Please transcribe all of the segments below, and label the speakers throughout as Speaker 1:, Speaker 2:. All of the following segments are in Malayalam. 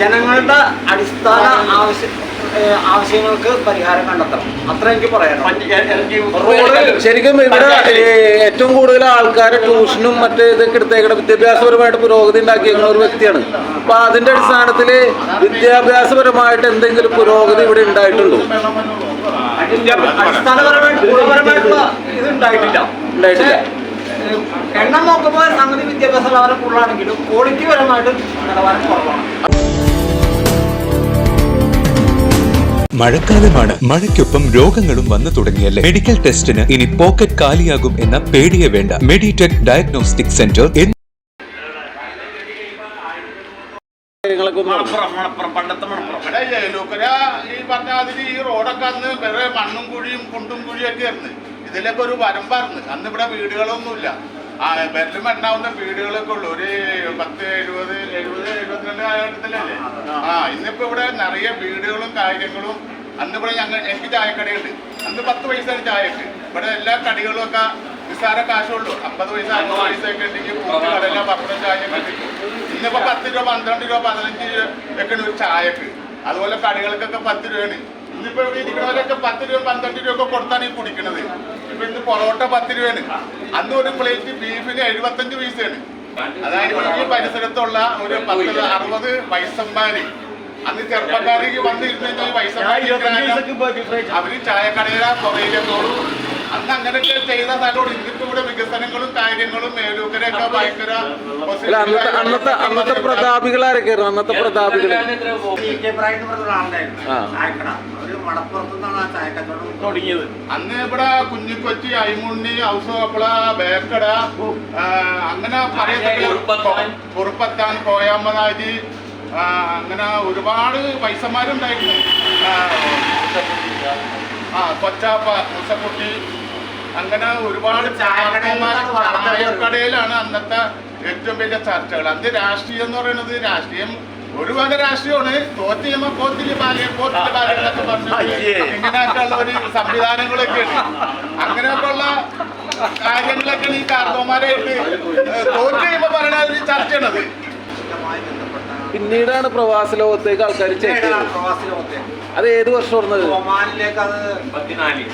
Speaker 1: ജനങ്ങളുടെ അടിസ്ഥാന ആവശ്യങ്ങൾക്ക് പരിഹാരം കണ്ടെത്തണം. അത്ര എനിക്ക് പറയാം.
Speaker 2: ശരിക്കും ഇവിടെ ഏറ്റവും കൂടുതൽ ആൾക്കാർ ട്യൂഷനും മറ്റേ ഇതൊക്കെ എടുത്തേക്കണം വിദ്യാഭ്യാസപരമായിട്ട് പുരോഗതി ഉണ്ടാക്കിയിരിക്കുന്ന ഒരു വ്യക്തിയാണ്. അപ്പൊ അതിന്റെ അടിസ്ഥാനത്തിൽ വിദ്യാഭ്യാസപരമായിട്ട് എന്തെങ്കിലും പുരോഗതി ഇവിടെ ഉണ്ടായിട്ടുണ്ടോ?
Speaker 1: അടിസ്ഥാനപരമായിട്ടുള്ള ഇത് ഉണ്ടായിട്ടില്ല. എണ്ണം നോക്കുമ്പോൾ സംഗതി വിദ്യാഭ്യാസ നിലവാരം കൂടുതലാണെങ്കിലും ക്വാളിറ്റി പരമായിട്ട് നിലവാരം കുറവാണ്.
Speaker 3: മഴക്കാലമാണ്. മഴയ്ക്കൊപ്പം രോഗങ്ങളും വന്നു തുടങ്ങിയല്ലേ? മെഡിക്കൽ ടെസ്റ്റിന് ഇനി പോക്കറ്റ് കാലിയാകും എന്ന പേടിയെ വേണ്ട. മെഡിടെക് ഡയഗ്നോസ്റ്റിക് സെന്റർ
Speaker 4: ഈ റോഡൊക്കെ അന്ന് വേറെ മണ്ണും കുഴിയും കുണ്ടും കുഴിയൊക്കെ ആയിരുന്നു. ഇതിലൊക്കെ ഒരു വരമ്പായിരുന്നു. അന്ന് ഇവിടെ വീടുകളൊന്നുമില്ല. ബെല്ലും എണ്ണാവുന്ന വീടുകളൊക്കെ ഉള്ളു. ഒരു 10, 70, 72 കാലഘട്ടത്തിലല്ലേ. ഇന്നിപ്പോ ഇവിടെ നിറയെ വീടുകളും കാര്യങ്ങളും. അന്ന് ഇവിടെ എനിക്ക് ചായക്കടയുണ്ട്. അന്ന് 10 പൈസയാണ് ചായക്ക്. ഇവിടെ എല്ലാ കടികളും ഒക്കെ നിസ്സാര കാശുള്ളൂ. 50 പൈസ 50 പൈസ ഒക്കെ ഉണ്ടെങ്കിൽ കൂട്ടി കടയെല്ലാം പപ്പടം ചായയൊക്കെ കിട്ടും. ഇന്നിപ്പോ 10 രൂപ 12 രൂപ 15 ഒക്കെ ഒരു ചായക്ക്. അതുപോലെ കടികൾക്കൊക്കെ 10 രൂപയാണ്. ഇന്നിപ്പോ ഇവിടെ ഇരിക്കുന്നവരൊക്കെ 10 രൂപ 12 രൂപ ഒക്കെ കൊടുത്താണ് ഈ കുടിക്കുന്നത്. ഇപ്പൊ ഇന്ന് പൊറോട്ട 10 രൂപയാണ്. അന്ന് ഒരു പ്ലേറ്റ് ബീഫിന് 75 പൈസയാണ്. അതായത് ഈ പരിസരത്തുള്ള ഒരു 60 വയസ്സന്മാര് അന്ന് ചെറുപ്പക്കാർക്ക് വന്നിരുന്നു കഴിഞ്ഞാൽ വയസ്സന്മാര് അവര് ചായക്കടയില പുറയിലെത്തോളും. അന്ന് അങ്ങനെയൊക്കെ ചെയ്ത സ്ഥലമാണ്. ഇന്നിപ്പോ ഇവിടെ വികസനങ്ങളും കാര്യങ്ങളും മേലൂക്കരൊക്കെ ഭയങ്കര
Speaker 2: അന്നത്തെ പ്രതാപികളാരൊക്കെയായിരുന്നു? അന്നത്തെ പ്രതാപികൾ
Speaker 4: തുടങ്ങിയത് അന്ന് ഇവിടെ കുഞ്ഞിക്കൊച്ചി, അയ്മുണ്ണി, ഔസോപ്പള, ബേക്കട, അങ്ങനെ കുറുപ്പത്താൻ, കോയാമ്പനാജി, അങ്ങനെ ഒരുപാട് പൈസമാരുണ്ടായിരുന്നു. കൊച്ചാപ്പ, മുസക്കുട്ടി, അങ്ങനെ ഒരുപാട് ചായക്കടയിലാണ് അന്നത്തെ ഏറ്റവും വലിയ ചർച്ചകൾ. അന്ന് രാഷ്ട്രീയം എന്ന് പറയുന്നത് രാഷ്ട്രീയം ഒരു വക രാഷ്ട്രീയമാണ്. തോറ്റ് ചെയ്യുമ്പോൾ കോത്തില് ബാലകളൊക്കെ പറഞ്ഞു ഇങ്ങനെയൊക്കെയുള്ള ഒരു സംവിധാനങ്ങളൊക്കെയാണ്. അങ്ങനെയൊക്കെ ഉള്ള കാര്യങ്ങളൊക്കെയാണ് ഈ കാർന്നോമാരായിട്ട് തോറ്റ് ചെയ്യുമ്പോൾ പറയുന്ന ഒരു ചർച്ചയാണത്.
Speaker 2: പിന്നീടാണ് പ്രവാസ ലോകത്തേക്ക് ആൾക്കാർ ചേർന്നത്. അത് ഏത് വർഷം ഓർന്നത്?
Speaker 1: ഒമാനിലേക്ക് അത്
Speaker 2: 84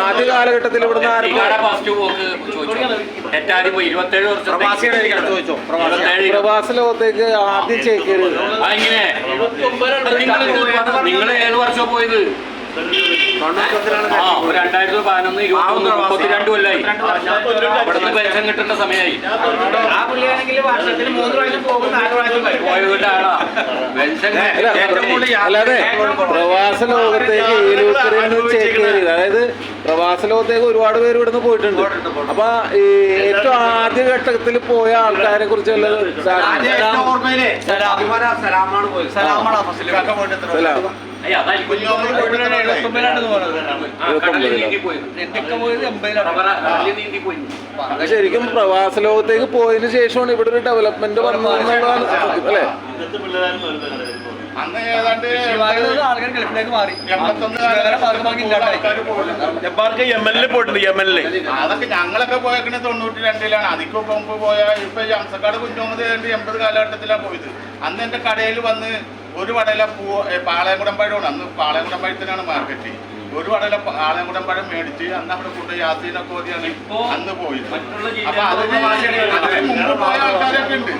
Speaker 2: ആദ്യ കാലഘട്ടത്തിൽ ഇവിടുന്ന് പ്രവാസ ലോകത്തേക്ക് ആദ്യം ചേക്കേറിയത്.
Speaker 5: നിങ്ങൾ 7 വർഷം പോയത് 2011, 21, 32 കൊല്ലായി. അവിടുന്ന് പെൻഷൻ കിട്ടേണ്ട സമയമായി.
Speaker 2: അല്ലാതെ പ്രവാസ ലോകത്തേക്ക് ചേക്കേറിയത്, അതായത് പ്രവാസ ലോകത്തേക്ക് ഒരുപാട് പേര് ഇവിടുന്ന് പോയിട്ടുണ്ട്. അപ്പൊ ഏറ്റവും ആദ്യ ഘട്ടത്തിൽ പോയ ആൾക്കാരെ കുറിച്ച് ശരിക്കും പ്രവാസ ലോകത്തേക്ക് പോയതിനു ശേഷമാണ് ഇവിടെ ഒരു ഡെവലപ്മെന്റ് വന്നതെന്നുള്ളതാണ് അല്ലേ?
Speaker 4: അന്ന് ഏതാണ്ട് ഗൾഫിലേക്ക് മാറി. അതൊക്കെ ഞങ്ങളൊക്കെ പോയേക്കണേ 92-ലാണ്. അതിക്ക് മുമ്പ് പോയ ഇപ്പൊ ജംസക്കാട് കുഞ്ഞോമത് 80 കാലഘട്ടത്തിലാണ് പോയത്. അന്ന് എന്റെ കടയിൽ വന്ന് ഒരു വടല പാളയംകുടമ്പഴമാണ്. അന്ന് പാളയംകുടമ്പഴത്തിനാണ് മാർക്കറ്റ്. ഒരു വടല പാളയംകുടമ്പഴം മേടിച്ച് അന്ന് അവിടെ കൊണ്ട് യാസീനൊക്കെ ഓതിയാണ് അന്ന് പോയത്. അപ്പൊ അതിന് മുമ്പ് പോയ ആൾക്കാരൊക്കെ ഉണ്ട്.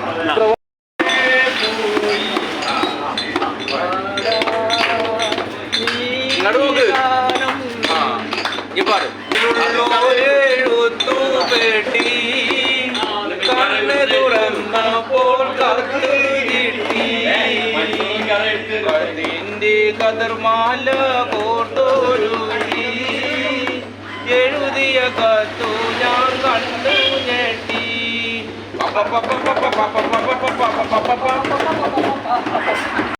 Speaker 6: കതിർമാല കോർത്തോരുതി എഴുതിയ കത്തു ഞാൻ കണ്ടു ഞെട്ടി.